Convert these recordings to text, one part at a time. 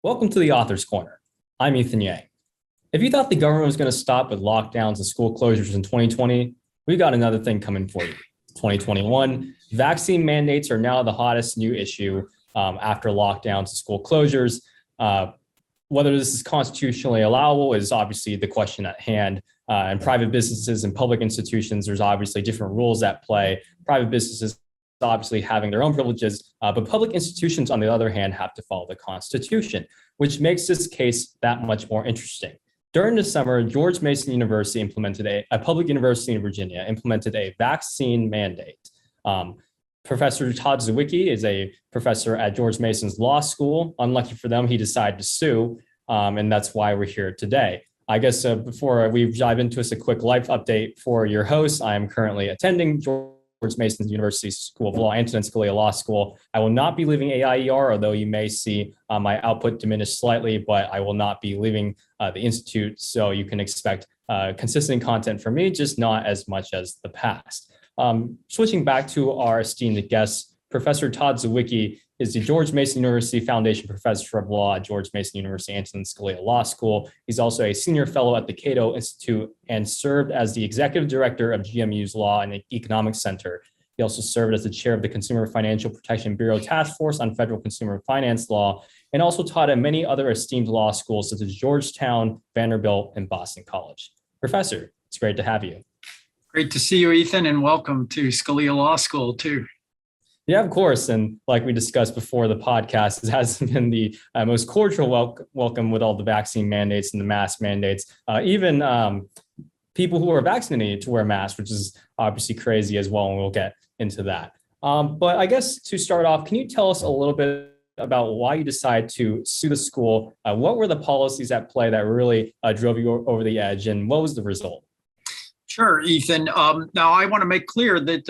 Welcome to the Author's Corner. I'm Ethan Yang. If you thought the government was going to stop with lockdowns and school closures in 2020, we got another thing coming for you. 2021, vaccine mandates are now the hottest new issue after lockdowns and school closures. Whether this is constitutionally allowable is obviously the question at hand. And private businesses and public institutions, there's obviously different rules at play. Private businesses obviously having their own privileges, but public institutions, on the other hand, have to follow the Constitution, which makes this case that much more interesting. During the summer, George Mason University implemented a public university in Virginia implemented a vaccine mandate. Professor Todd Zywicki is a professor at George Mason's law school. Unlucky for them, he decided to sue, and that's why we're here today. I guess before we dive into this, a quick life update for your host. I am currently attending George Mason University School of Law, Antonin Scalia Law School. I will not be leaving AIER, although you may see my output diminish slightly, but I will not be leaving the Institute. So you can expect consistent content from me, just not as much as the past. Switching back to our esteemed guest, Professor Todd Zywicki is the George Mason University Foundation Professor of Law at George Mason University Antonin Scalia Law School. He's also a senior fellow at the Cato Institute and served as the executive director of GMU's Law and Economics Center. He also served as the chair of the Consumer Financial Protection Bureau Task Force on Federal Consumer Finance Law, and also taught at many other esteemed law schools such as Georgetown, Vanderbilt, and Boston College. Professor, it's great to have you. Great to see you, Ethan, and welcome to Scalia Law School, too. Yeah, of course. And like we discussed before the podcast, it hasn't been the most cordial welcome with all the vaccine mandates and the mask mandates. Even people who are vaccinated to wear masks, which is obviously crazy as well, and we'll get into that. But I guess to start off, can you tell us a little bit about why you decided to sue the school? What were the policies at play that really drove you over the edge, and what was the result? Sure, Ethan. Now, I want to make clear that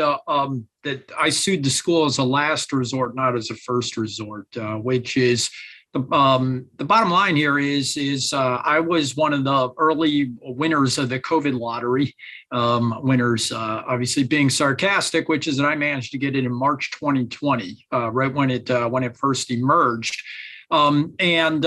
that I sued the school as a last resort, not as a first resort, which is the bottom line here is I was one of the early winners of the COVID lottery. Winners, obviously being sarcastic, which is that I managed to get it in March 2020, right when it first emerged. And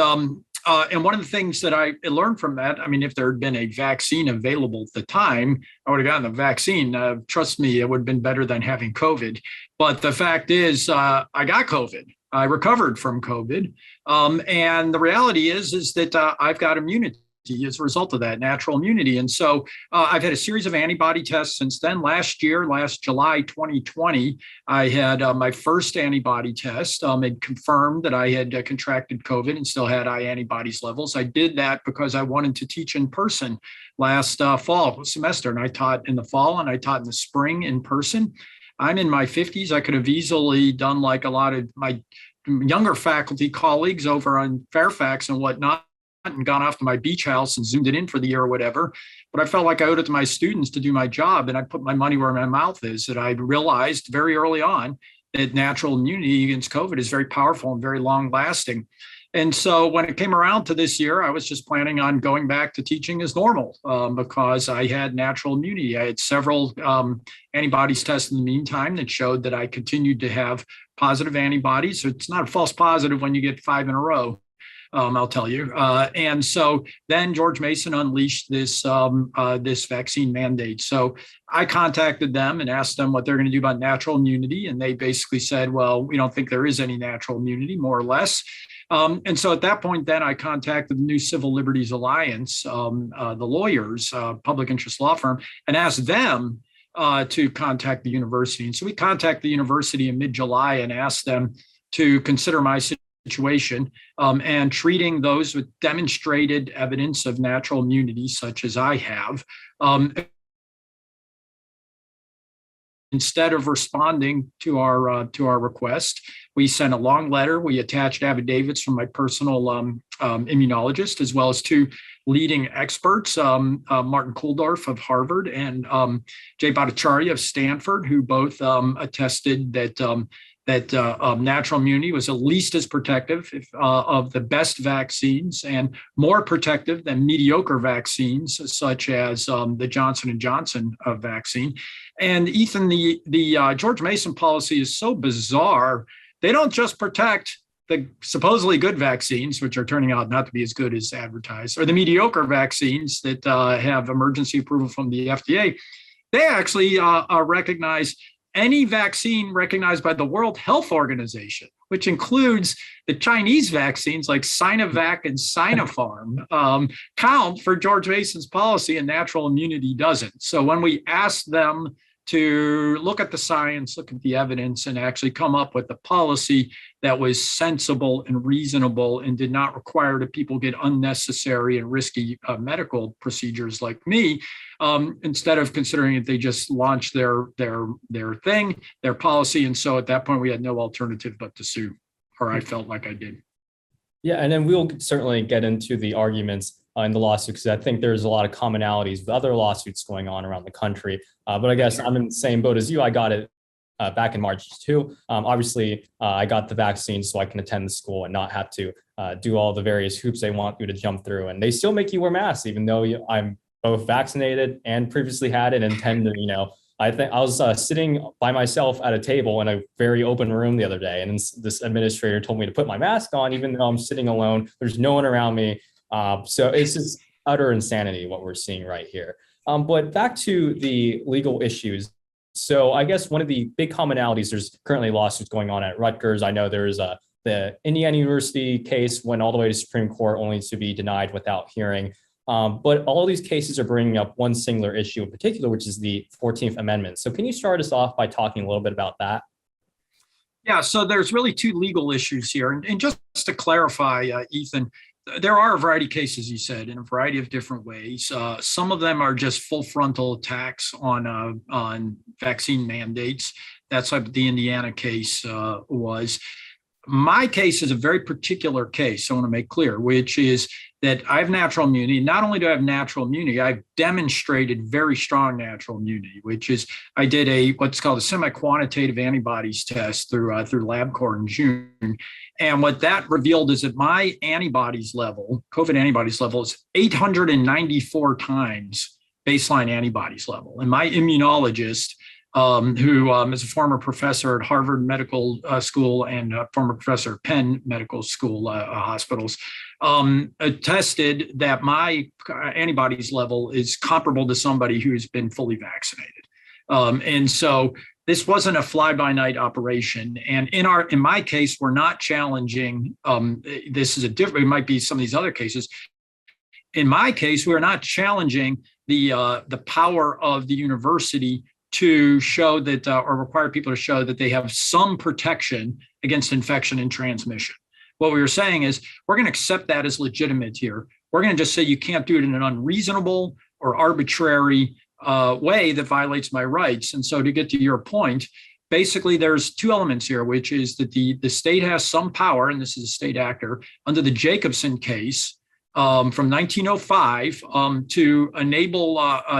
one of the things that I learned from that, I mean, if there had been a vaccine available at the time, I would have gotten the vaccine. Trust me, it would have been better than having COVID. But the fact is, I got COVID. I recovered from COVID. And the reality is that I've got immunity as a result of that, natural immunity. And so I've had a series of antibody tests since then. Last July 2020, I had my first antibody test. It confirmed that I had contracted COVID and still had high antibodies levels. I did that because I wanted to teach in person last fall semester. And I taught in the fall and I taught in the spring in person. I'm in my 50s. I could have easily done like a lot of my younger faculty colleagues over on Fairfax and whatnot, and gone off to my beach house and zoomed it in for the year or whatever. But I felt like I owed it to my students to do my job. And I put my money where my mouth is, that I realized very early on that natural immunity against COVID is very powerful and very long lasting. And so when it came around to this year, I was just planning on going back to teaching as normal because I had natural immunity. I had several antibodies tested in the meantime that showed that I continued to have positive antibodies. So it's not a false positive when you get 5 in a row. I'll tell you. And so then George Mason unleashed this vaccine mandate. So I contacted them and asked them what they're going to do about natural immunity. And they basically said, well, we don't think there is any natural immunity, more or less. And so at that point, then I contacted the New Civil Liberties Alliance, the lawyers, public interest law firm, and asked them to contact the university. And so we contacted the university in mid-July and asked them to consider my situation and treating those with demonstrated evidence of natural immunity, such as I have, instead of responding to our request. We sent a long letter. We attached affidavits from my personal immunologist, as well as 2 leading experts, Martin Kulldorff of Harvard and Jay Bhattacharya of Stanford, who both attested that natural immunity was at least as protective of the best vaccines and more protective than mediocre vaccines, such as the Johnson & Johnson vaccine. And Ethan, the George Mason policy is so bizarre. They don't just protect the supposedly good vaccines, which are turning out not to be as good as advertised, or the mediocre vaccines that have emergency approval from the FDA, they actually recognize any vaccine recognized by the World Health Organization, which includes the Chinese vaccines like Sinovac and Sinopharm, count for George Mason's policy, and natural immunity doesn't. So when we ask them to look at the science, look at the evidence, and actually come up with a policy that was sensible and reasonable and did not require that people get unnecessary and risky medical procedures like me, instead of considering that they just launched their policy. And so at that point, we had no alternative but to sue, or I felt like I did. Yeah, and then we'll certainly get into the arguments in the lawsuit, because I think there's a lot of commonalities with other lawsuits going on around the country. But I guess I'm in the same boat as you. I got it back in March too. Obviously, I got the vaccine so I can attend the school and not have to do all the various hoops they want you to jump through. And they still make you wear masks, even though I'm both vaccinated and previously had it and intend to, I think I was sitting by myself at a table in a very open room the other day, and this administrator told me to put my mask on, even though I'm sitting alone. There's no one around me. So it's just utter insanity what we're seeing right here. But back to the legal issues. So I guess one of the big commonalities, there's currently lawsuits going on at Rutgers. I know there's the Indiana University case went all the way to Supreme Court only to be denied without hearing. But all these cases are bringing up one singular issue in particular, which is the 14th Amendment. So can you start us off by talking a little bit about that? Yeah, so there's really two legal issues here. And just to clarify, Ethan, there are a variety of cases, you said, in a variety of different ways. Some of them are just full frontal attacks on vaccine mandates. That's what the Indiana case was. My case is a very particular case, I want to make clear, which is that I have natural immunity. Not only do I have natural immunity, I've demonstrated very strong natural immunity, which is I did what's called a semi-quantitative antibodies test through LabCorp in June. And what that revealed is that my antibodies level, COVID antibodies level, is 894 times baseline antibodies level. And my immunologist, who is a former professor at Harvard Medical School and a former professor at Penn Medical School hospitals, attested that my antibodies level is comparable to somebody who's been fully vaccinated. And so this wasn't a fly-by-night operation. And in my case, we're not challenging, this is a different, it might be some of these other cases. In my case, we're not challenging the power of the university to show that, or require people to show that they have some protection against infection and transmission. What we were saying is we're going to accept that as legitimate here. We're going to just say you can't do it in an unreasonable or arbitrary way that violates my rights. And so to get to your point, basically there's two elements here, which is that the state has some power, and this is a state actor, under the Jacobson case from 1905 to enable,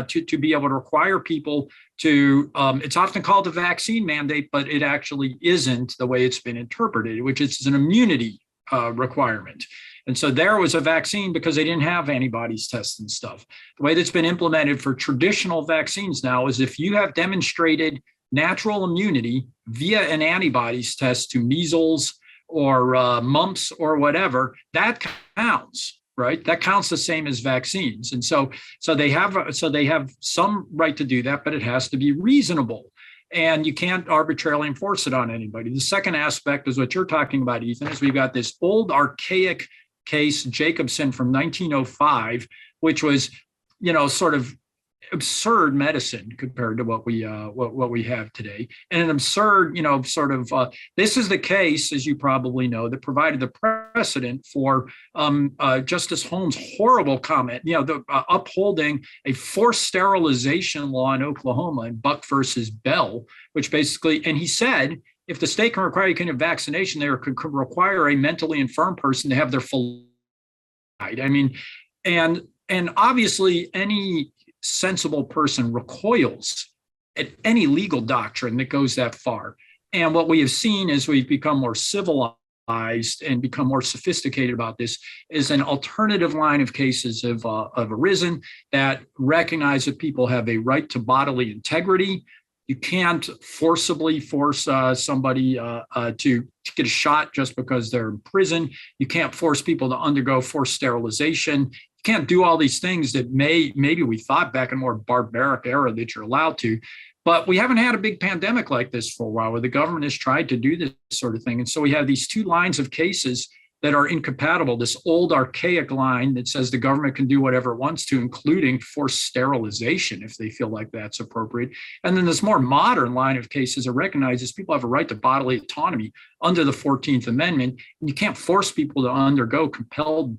to be able to require people to, it's often called a vaccine mandate, but it actually isn't the way it's been interpreted, which is an immunity requirement. And so there was a vaccine because they didn't have antibodies tests and stuff. The way that's been implemented for traditional vaccines now is if you have demonstrated natural immunity via an antibodies test to measles or mumps or whatever, that counts, right? That counts the same as vaccines. And so they have some right to do that, but it has to be reasonable. And you can't arbitrarily enforce it on anybody. The second aspect is what you're talking about, Ethan, is we've got this old archaic case, Jacobson from 1905, which was, sort of absurd medicine compared to what we have today, and an absurd, this is the case, as you probably know, that provided the precedent for Justice Holmes' horrible comment, upholding a forced sterilization law in Oklahoma in Buck versus Bell, which basically, and he said, if the state can require you kind of vaccination, they could require a mentally infirm person to have their full right. I mean, and obviously any sensible person recoils at any legal doctrine that goes that far. And what we have seen as we've become more civilized and become more sophisticated about this is an alternative line of cases have arisen that recognize that people have a right to bodily integrity, You can't forcibly force somebody to get a shot just because they're in prison. You can't force people to undergo forced sterilization. You can't do all these things that maybe we thought back in a more barbaric era that you're allowed to. But we haven't had a big pandemic like this for a while where the government has tried to do this sort of thing. And so we have these two lines of cases that are incompatible. This old archaic line that says the government can do whatever it wants to, including forced sterilization if they feel like that's appropriate. And then this more modern line of cases that recognizes people have a right to bodily autonomy under the 14th Amendment. And you can't force people to undergo compelled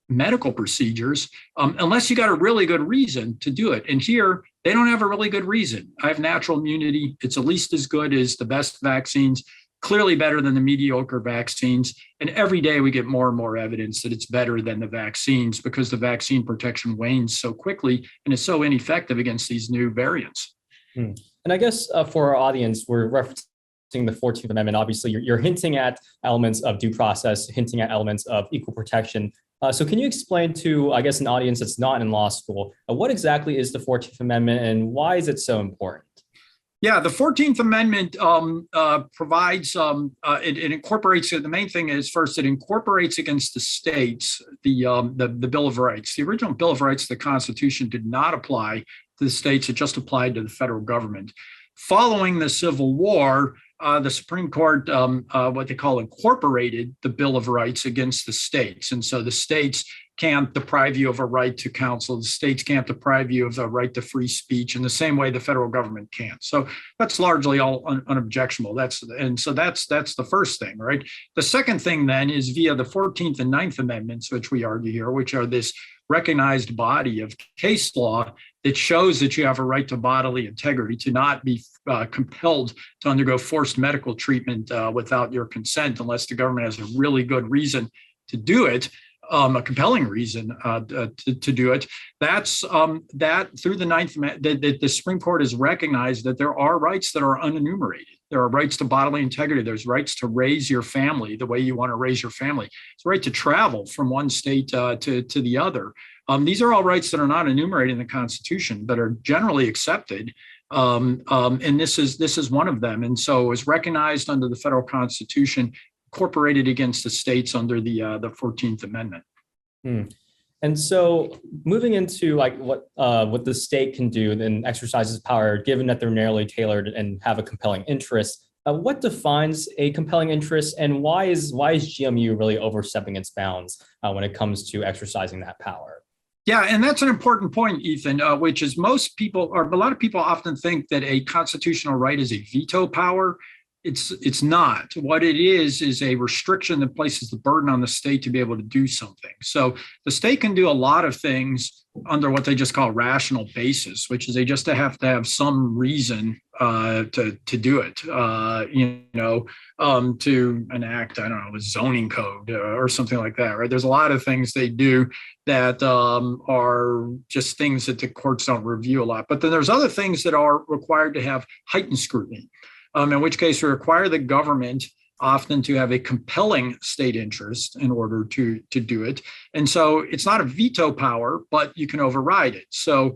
medical procedures unless you got a really good reason to do it. And here, they don't have a really good reason. I have natural immunity. It's at least as good as the best vaccines, clearly better than the mediocre vaccines. And every day we get more and more evidence that it's better than the vaccines because the vaccine protection wanes so quickly and is so ineffective against these new variants. And I guess for our audience, we're referencing the 14th Amendment. Obviously, you're hinting at elements of due process, hinting at elements of equal protection. So can you explain to, I guess, an audience that's not in law school, what exactly is the 14th Amendment and why is it so important? Yeah, the 14th Amendment provides, it incorporates, the main thing is first, it incorporates against the states the Bill of Rights. The original Bill of Rights of the Constitution did not apply to the states, it just applied to the federal government. Following the Civil War, the Supreme Court, what they call incorporated the Bill of Rights against the states. And so the states can't deprive you of a right to counsel. The states can't deprive you of the right to free speech in the same way the federal government can't. So that's largely all unobjectionable. That's the first thing, right? The second thing then is via the 14th and 9th Amendments, which we argue here, which are this recognized body of case law that shows that you have a right to bodily integrity, to not be compelled to undergo forced medical treatment without your consent, unless the government has a really good reason to do it. A compelling reason to do it. That's that through the Ninth Amendment, the Supreme Court has recognized that there are rights that are unenumerated. There are rights to bodily integrity. There's rights to raise your family the way you want to raise your family. It's a right to travel from one state to the other. These are all rights that are not enumerated in the Constitution, but are generally accepted. And this is one of them. And so it was recognized under the federal Constitution, incorporated against the states under the 14th Amendment. And so moving into like what the state can do and exercises power, given that they're narrowly tailored and have a compelling interest, what defines a compelling interest and why is GMU really overstepping its bounds when it comes to exercising that power? Yeah, and that's an important point, Ethan, which is most people, or a lot of people often think that a constitutional right is a veto power. It's not. What it is a restriction that places the burden on the state to be able to do something. So the state can do a lot of things under what they just call rational basis, which is they just have to have some reason to do it, to enact, I don't know, a zoning code or something like that, right? There's a lot of things they do that are just things that the courts don't review a lot. But then there's other things that are required to have heightened scrutiny. In which case we require the government often to have a compelling state interest in order to do it. And so it's not a veto power, but you can override it. So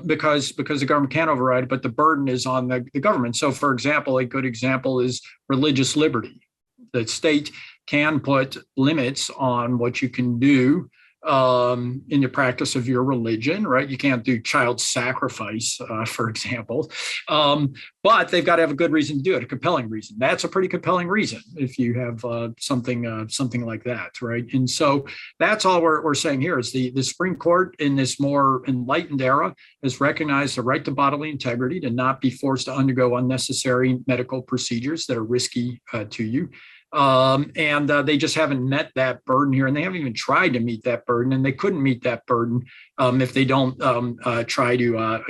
because the government can't override it, but the burden is on the government. So for example, a good example is religious liberty. The state can put limits on what you can do in your practice of your religion, right? You can't do child sacrifice, for example, but they've got to have a good reason to do it, a compelling reason. That's a pretty compelling reason if you have something like that, right? And so that's all we're saying here is the Supreme Court in this more enlightened era has recognized the right to bodily integrity, to not be forced to undergo unnecessary medical procedures that are risky to you. And they just haven't met that burden here, and they haven't even tried to meet that burden, and they couldn't meet that burden if they don't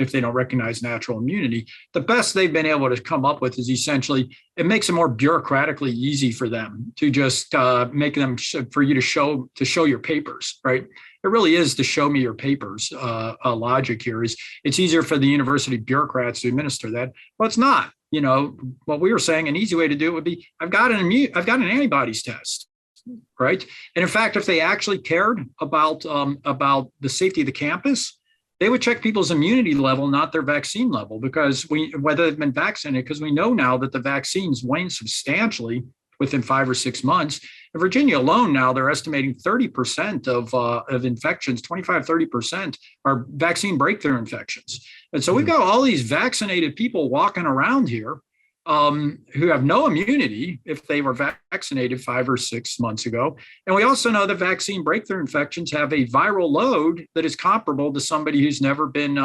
if they don't recognize natural immunity. The best they've been able to come up with is essentially it makes it more bureaucratically easy for them to just make them for you to show your papers, right? It really is to show me your papers. Logic here is it's easier for the university bureaucrats to administer that. Well, it's not. You know, what we were saying, an easy way to do it would be, I've got an antibodies test, right? And in fact, if they actually cared about the safety of the campus, they would check people's immunity level, not their vaccine level, because whether they've been vaccinated, because we know now that the vaccines wane substantially within 5 or 6 months. In Virginia alone now, they're estimating 30% of infections, 25, 30% are vaccine breakthrough infections. And so we've got all these vaccinated people walking around here who have no immunity if they were vaccinated 5 or 6 months ago. And we also know that vaccine breakthrough infections have a viral load that is comparable to somebody who's never been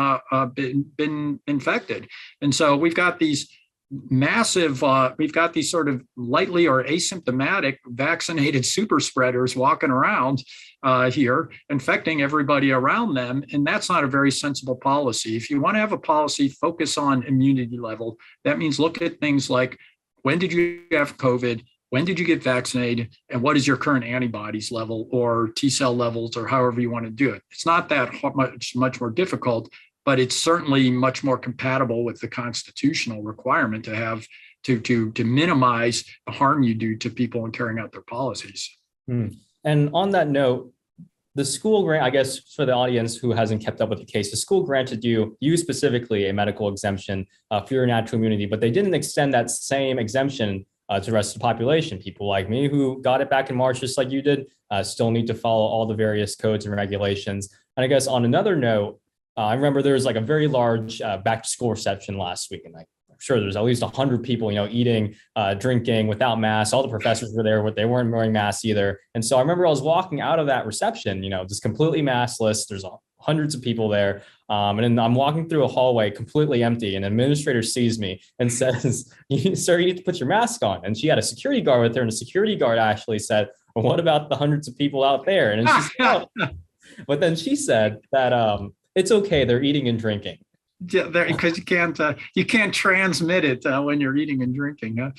infected. And so we've got these massive, we've got these sort of lightly or asymptomatic vaccinated super spreaders walking around here, infecting everybody around them. And that's not a very sensible policy. If you want to have a policy, focus on immunity level. That means look at things like, when did you have COVID? When did you get vaccinated? And what is your current antibodies level or T cell levels, or however you want to do it? It's not that much more difficult, but it's certainly much more compatible with the constitutional requirement to have to minimize the harm you do to people in carrying out their policies. And on that note, the school grant, I guess for the audience who hasn't kept up with the case, the school granted you specifically a medical exemption for your natural immunity, but they didn't extend that same exemption to the rest of the population. People like me who got it back in March, just like you did, still need to follow all the various codes and regulations. And I guess on another note, I remember there was like a very large back to school reception last week, and I'm sure there's at least 100 people, eating, drinking without masks. All the professors were there, but they weren't wearing masks either. And so I remember I was walking out of that reception, just completely maskless. There's hundreds of people there. And then I'm walking through a hallway completely empty, and an administrator sees me and says, "Sir, you need to put your mask on." And she had a security guard with her, and the security guard actually said, "Well, what about the hundreds of people out there?" And she said, "Oh." But then she said that it's okay, they're eating and drinking. Yeah, because you can't transmit it when you're eating and drinking.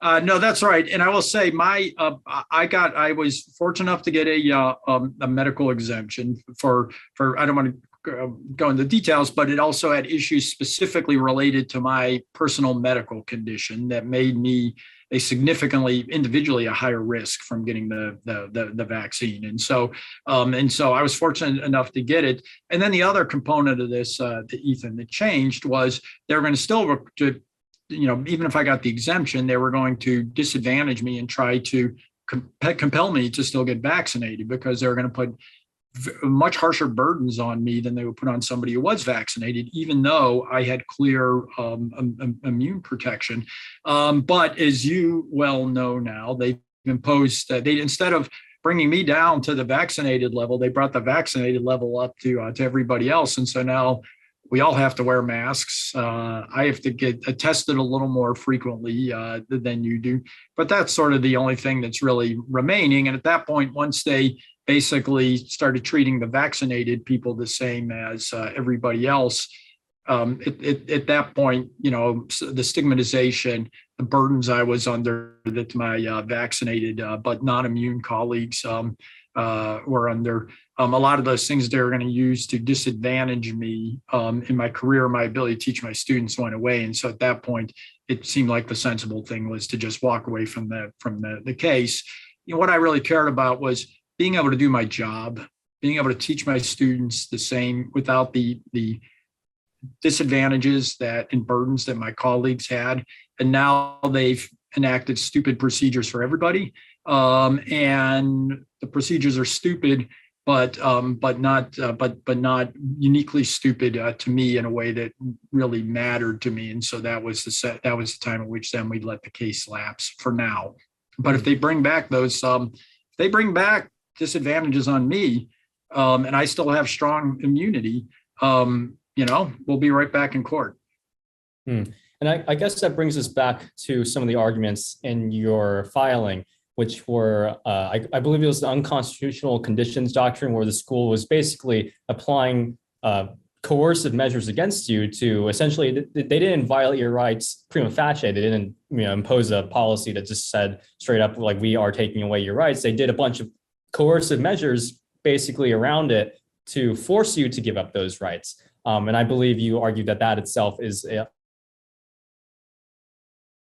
No, that's right. And I will say, I was fortunate enough to get a medical exemption for I don't want to go into details, but it also had issues specifically related to my personal medical condition that made me individually a higher risk from getting the vaccine. And so I was fortunate enough to get it. And then the other component of this, Ethan, that changed was they were going to still, even if I got the exemption, they were going to disadvantage me and try to compel me to still get vaccinated, because they were going to put much harsher burdens on me than they would put on somebody who was vaccinated, even though I had clear immune protection. But as you well know now, they've imposed, instead of bringing me down to the vaccinated level, they brought the vaccinated level up to everybody else. And so now we all have to wear masks. I have to get tested a little more frequently than you do. But that's sort of the only thing that's really remaining. And at that point, once they basically started treating the vaccinated people the same as everybody else, at that point, the stigmatization, the burdens I was under that my vaccinated but non-immune colleagues were under, a lot of those things they were going to use to disadvantage me in my career, my ability to teach my students went away. And so at that point, it seemed like the sensible thing was to just walk away from the case. What I really cared about was being able to do my job, being able to teach my students the same without the disadvantages and burdens that my colleagues had. And now they've enacted stupid procedures for everybody. And the procedures are stupid, but not uniquely stupid to me in a way that really mattered to me. And so that was the time at which then we'd let the case lapse for now. But if they bring back disadvantages on me, and I still have strong immunity, we'll be right back in court. And I guess that brings us back to some of the arguments in your filing, which were, I believe it was the unconstitutional conditions doctrine, where the school was basically applying coercive measures against you to essentially, they didn't violate your rights prima facie. They didn't impose a policy that just said straight up, like, we are taking away your rights. They did a bunch of coercive measures basically around it to force you to give up those rights. And I believe you argued that itself is That's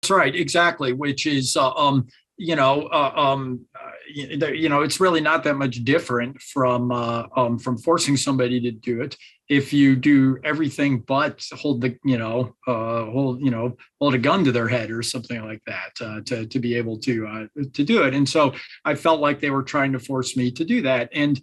right, exactly, which is it's really not that much different from forcing somebody to do it. If you do everything but hold a gun to their head or something like that to be able to do it. And so I felt like they were trying to force me to do that. And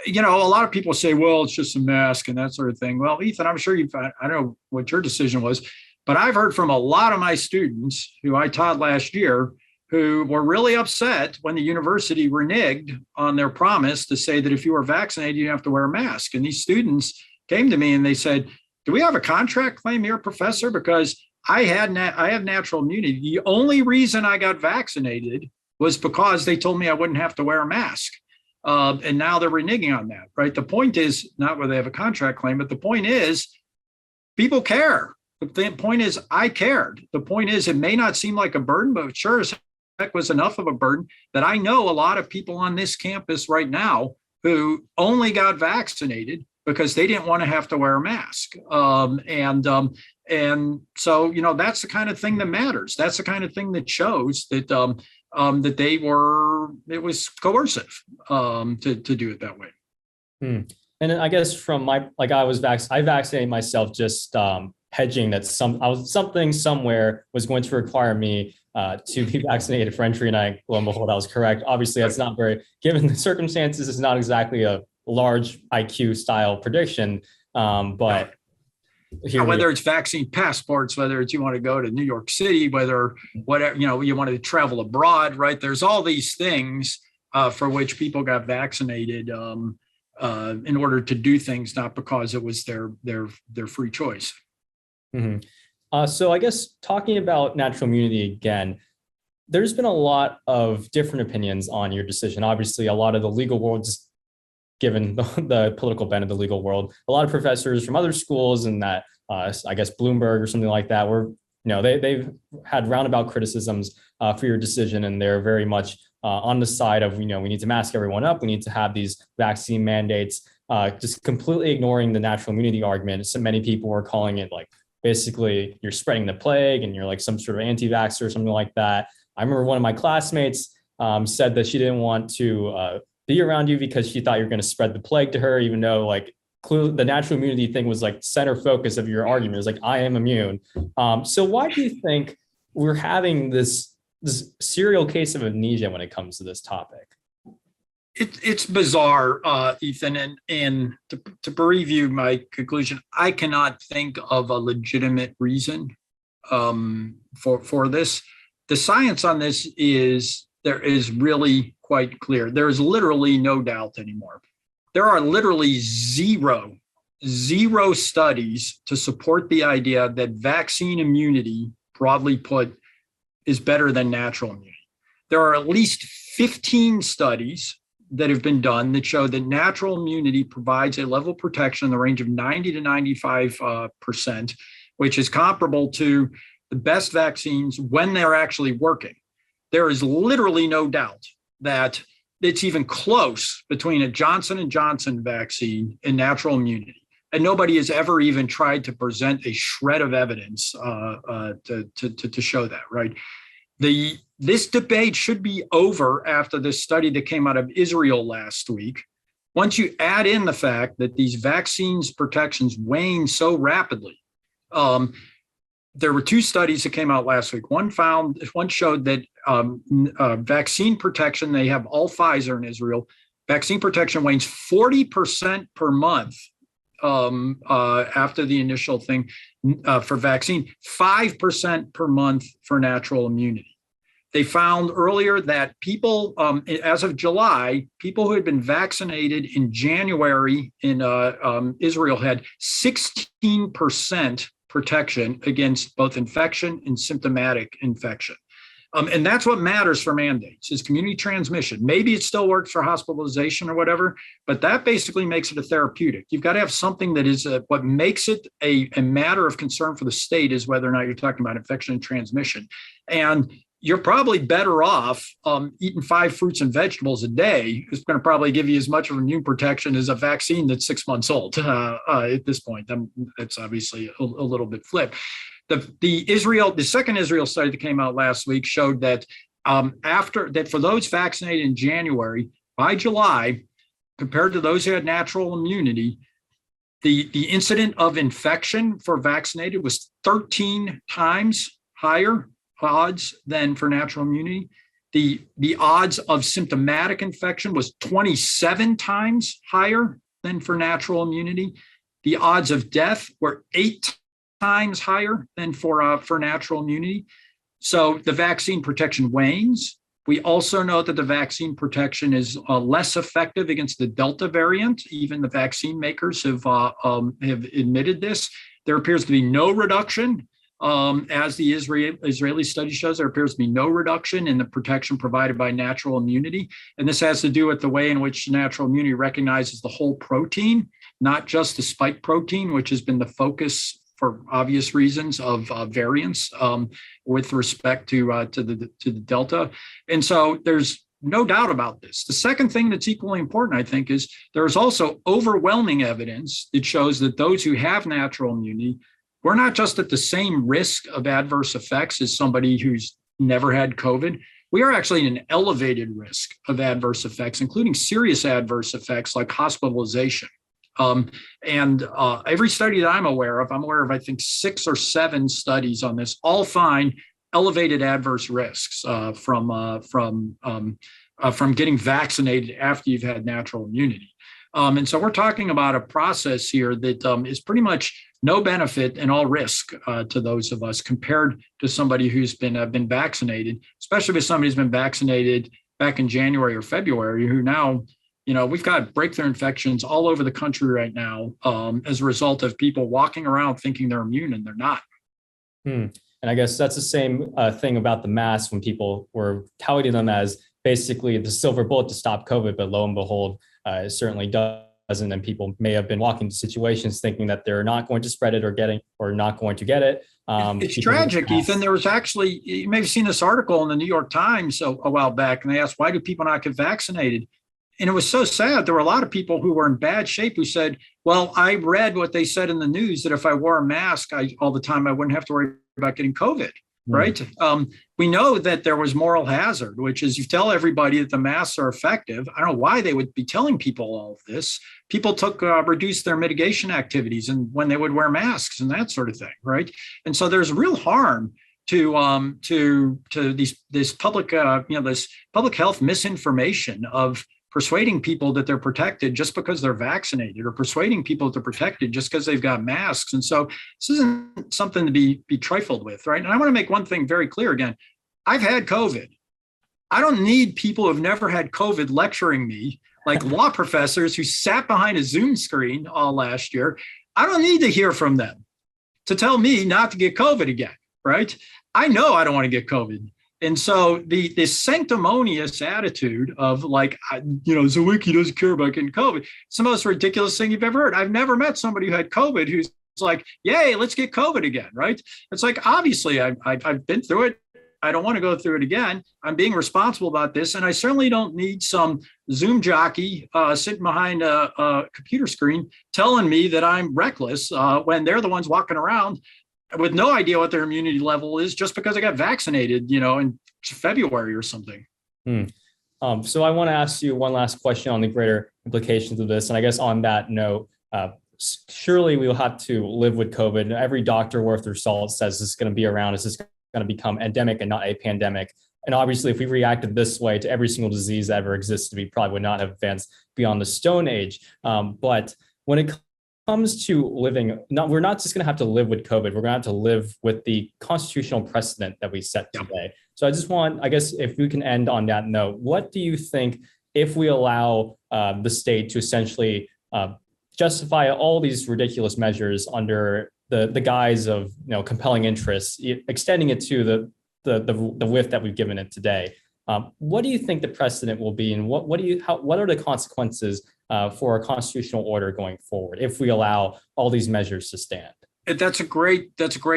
a lot of people say, well, it's just a mask and that sort of thing. Well, Ethan, I'm sure I don't know what your decision was, but I've heard from a lot of my students who I taught last year who were really upset when the university reneged on their promise to say that if you were vaccinated, you have to wear a mask. And these students came to me and they said, do we have a contract claim here, professor? Because I have natural immunity. The only reason I got vaccinated was because they told me I wouldn't have to wear a mask. And now they're reneging on that, right? The point is not whether they have a contract claim, but the point is people care. The point is I cared. The point is it may not seem like a burden, but sure as heck was enough of a burden that I know a lot of people on this campus right now who only got vaccinated because they didn't want to have to wear a mask. And so, that's the kind of thing that matters. That's the kind of thing that shows that it was coercive to do it that way. And I guess from I vaccinated myself just hedging that something somewhere was going to require me to be vaccinated for entry, and lo and behold, I was correct. Obviously, that's not given the circumstances, it's not exactly a large IQ style prediction, but whether it's vaccine passports, whether it's you want to go to New York City, whether whatever, you want to travel abroad, right? There's all these things for which people got vaccinated in order to do things, not because it was their free choice. Mm-hmm. So I guess talking about natural immunity again, there's been a lot of different opinions on your decision. Obviously, a lot of the legal world, just given the political bent of the legal world, a lot of professors from other schools and that, I guess Bloomberg or something like that, were, they've had roundabout criticisms for your decision, and they're very much on the side of, we need to mask everyone up, we need to have these vaccine mandates, just completely ignoring the natural immunity argument. So many people were calling it like, basically, you're spreading the plague and you're like some sort of anti-vaxxer or something like that. I remember one of my classmates said that she didn't want to be around you because she thought you were going to spread the plague to her, even though like clearly the natural immunity thing was like center focus of your argument. It was like, I am immune. So why do you think we're having this serial case of amnesia when it comes to this topic? It's bizarre, Ethan, and to preview my conclusion, I cannot think of a legitimate reason for this. The science on this is really quite clear. There is literally no doubt anymore. There are literally zero studies to support the idea that vaccine immunity, broadly put, is better than natural immunity. There are at least 15 studies that have been done that show that natural immunity provides a level of protection in the range of 90 to 95%, which is comparable to the best vaccines when they're actually working. There is literally no doubt that it's even close between a Johnson & Johnson vaccine and natural immunity. And nobody has ever even tried to present a shred of evidence to show that, right? This debate should be over after this study that came out of Israel last week. Once you add in the fact that these vaccines protections wane so rapidly, there were two studies that came out last week. One showed that vaccine protection, they have all Pfizer in Israel, vaccine protection wanes 40% per month after the initial thing for vaccine, 5% per month for natural immunity. They found earlier that people, as of July, people who had been vaccinated in January in Israel had 16% protection against both infection and symptomatic infection. And that's what matters for mandates is community transmission. Maybe it still works for hospitalization or whatever, but that basically makes it a therapeutic. You've got to have something that is what makes it a matter of concern for the state is whether or not you're talking about infection and transmission. And you're probably better off eating 5 fruits and vegetables a day. It's going to probably give you as much of immune protection as a vaccine that's 6 months old at this point. It's obviously a little bit flip. The second Israel study that came out last week showed that after that, for those vaccinated in January, by July, compared to those who had natural immunity, the incident of infection for vaccinated was 13 times higher odds than for natural immunity. The odds of symptomatic infection was 27 times higher than for natural immunity. The odds of death were 8 times higher than for natural immunity. So the vaccine protection wanes. We also know that the vaccine protection is less effective against the Delta variant. Even the vaccine makers have admitted this. There appears to be no reduction, as the Israeli study shows, there appears to be no reduction in the protection provided by natural immunity. And this has to do with the way in which natural immunity recognizes the whole protein, not just the spike protein, which has been the focus for obvious reasons of variants with respect to the Delta. And so there's no doubt about this. The second thing that's equally important, I think, is there's also overwhelming evidence that shows that those who have natural immunity, we're not just at the same risk of adverse effects as somebody who's never had COVID. We are actually in an elevated risk of adverse effects, including serious adverse effects like hospitalization. Every study that I'm aware of, I think 6 or 7 studies on this, all find elevated adverse risks from getting vaccinated after you've had natural immunity. And so we're talking about a process here that is pretty much no benefit and all risk to those of us compared to somebody who's been vaccinated, especially if somebody's been vaccinated back in January or February, who now, we've got breakthrough infections all over the country right now as a result of people walking around thinking they're immune and they're not. And I guess that's the same thing about the masks when people were touting them as basically the silver bullet to stop COVID, but lo and behold, it certainly doesn't. And people may have been walking into situations thinking that they're not going to spread it or not going to get it. It's tragic, Ethan. There was actually, you may have seen this article in the New York Times a while back, and they asked, why do people not get vaccinated? And it was so sad. There were a lot of people who were in bad shape who said, well, I read what they said in the news that if I wore a mask all the time, I wouldn't have to worry about getting COVID, right? We know that there was moral hazard, which is you tell everybody that the masks are effective. I don't know why they would be telling people all of this. People reduced their mitigation activities and when they would wear masks and that sort of thing, right? And so there's real harm to this public health misinformation of persuading people that they're protected just because they're vaccinated, or persuading people that they're protected just because they've got masks. And so this isn't something to be trifled with, right? And I want to make one thing very clear again. I've had COVID. I don't need people who have never had COVID lecturing me, like law professors who sat behind a Zoom screen all last year. I don't need to hear from them to tell me not to get COVID again, right? I know I don't want to get COVID. And so this sanctimonious attitude of Zywicki doesn't care about getting COVID, it's the most ridiculous thing you've ever heard. I've never met somebody who had COVID who's like, yay, let's get COVID again, right? It's like, obviously, I've been through it. I don't want to go through it again. I'm being responsible about this. And I certainly don't need some Zoom jockey sitting behind a computer screen telling me that I'm reckless when they're the ones walking around with no idea what their immunity level is just because I got vaccinated, in February or something. So I want to ask you one last question on the greater implications of this. And I guess on that note, surely we will have to live with COVID. Every doctor worth their salt says this is going to be around. It's just going to become endemic and not a pandemic. And obviously, if we reacted this way to every single disease that ever existed, we probably would not have advanced beyond the Stone Age. But when it comes to living, we're not just going to have to live with COVID. We're going to have to live with the constitutional precedent that we set today. So I just want, I guess, if we can end on that note, what do you think if we allow the state to essentially justify all these ridiculous measures under the guise of compelling interests, extending it to the width that we've given it today? What do you think the precedent will be, and what are the consequences for a constitutional order going forward if we allow all these measures to stand? That's a great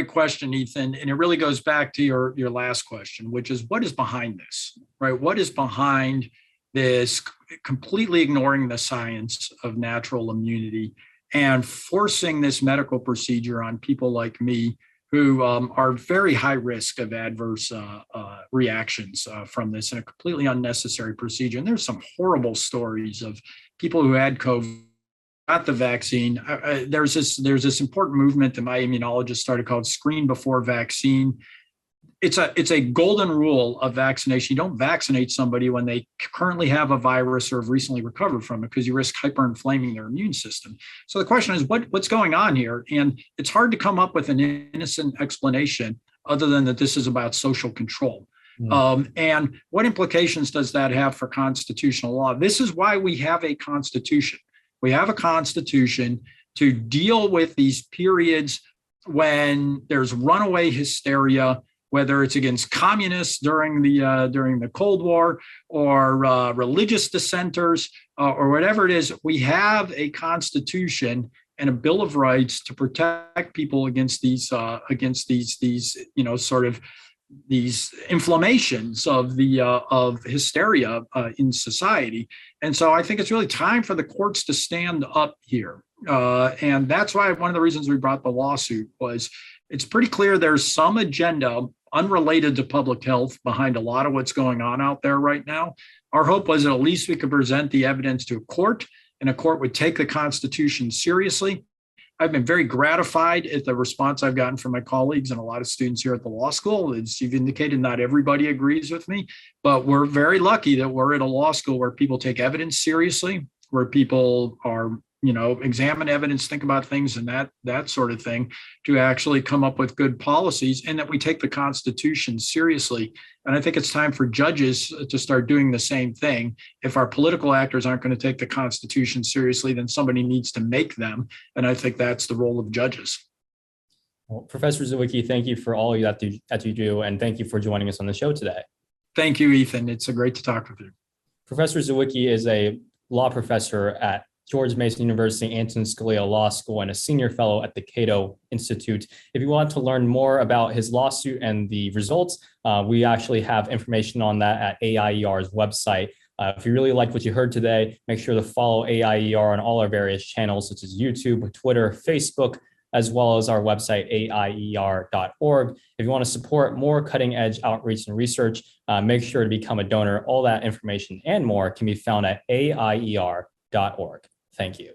question, Ethan. And it really goes back to your last question, which is what is behind this, right? What is behind this completely ignoring the science of natural immunity and forcing this medical procedure on people like me who are very high risk of adverse reactions from this, and a completely unnecessary procedure. And there's some horrible stories of people who had COVID, got the vaccine. There's this important movement that my immunologist started called Screen Before Vaccine. It's a golden rule of vaccination. You don't vaccinate somebody when they currently have a virus or have recently recovered from it, because you risk hyperinflaming their immune system. So the question is, what's going on here? And it's hard to come up with an innocent explanation other than that this is about social control. And what implications does that have for constitutional law? This is why we have a constitution. We have a constitution to deal with these periods when there's runaway hysteria, whether it's against communists during the Cold War, or religious dissenters, or whatever it is. We have a constitution and a Bill of Rights to protect people against these these inflammations of hysteria in society. And so I think it's really time for the courts to stand up here. And that's why one of the reasons we brought the lawsuit was it's pretty clear there's some agenda unrelated to public health behind a lot of what's going on out there right now. Our hope was that at least we could present the evidence to a court, and a court would take the Constitution seriously. I've been very gratified at the response I've gotten from my colleagues and a lot of students here at the law school. As you've indicated, not everybody agrees with me, but we're very lucky that we're at a law school where people take evidence seriously, where people are examine evidence, think about things and that sort of thing, to actually come up with good policies, and that we take the Constitution seriously. And I think it's time for judges to start doing the same thing. If our political actors aren't going to take the Constitution seriously, then somebody needs to make them. And I think that's the role of judges. Well, Professor Zywicki, thank you for all that you do, and thank you for joining us on the show today. Thank you, Ethan. It's great to talk with you. Professor Zywicki is a law professor at George Mason University, Antonin Scalia Law School, and a senior fellow at the Cato Institute. If you want to learn more about his lawsuit and the results, we actually have information on that at AIER's website. If you really liked what you heard today, make sure to follow AIER on all our various channels, such as YouTube, Twitter, Facebook, as well as our website, AIER.org. If you want to support more cutting-edge outreach and research, make sure to become a donor. All that information and more can be found at AIER.org. Thank you.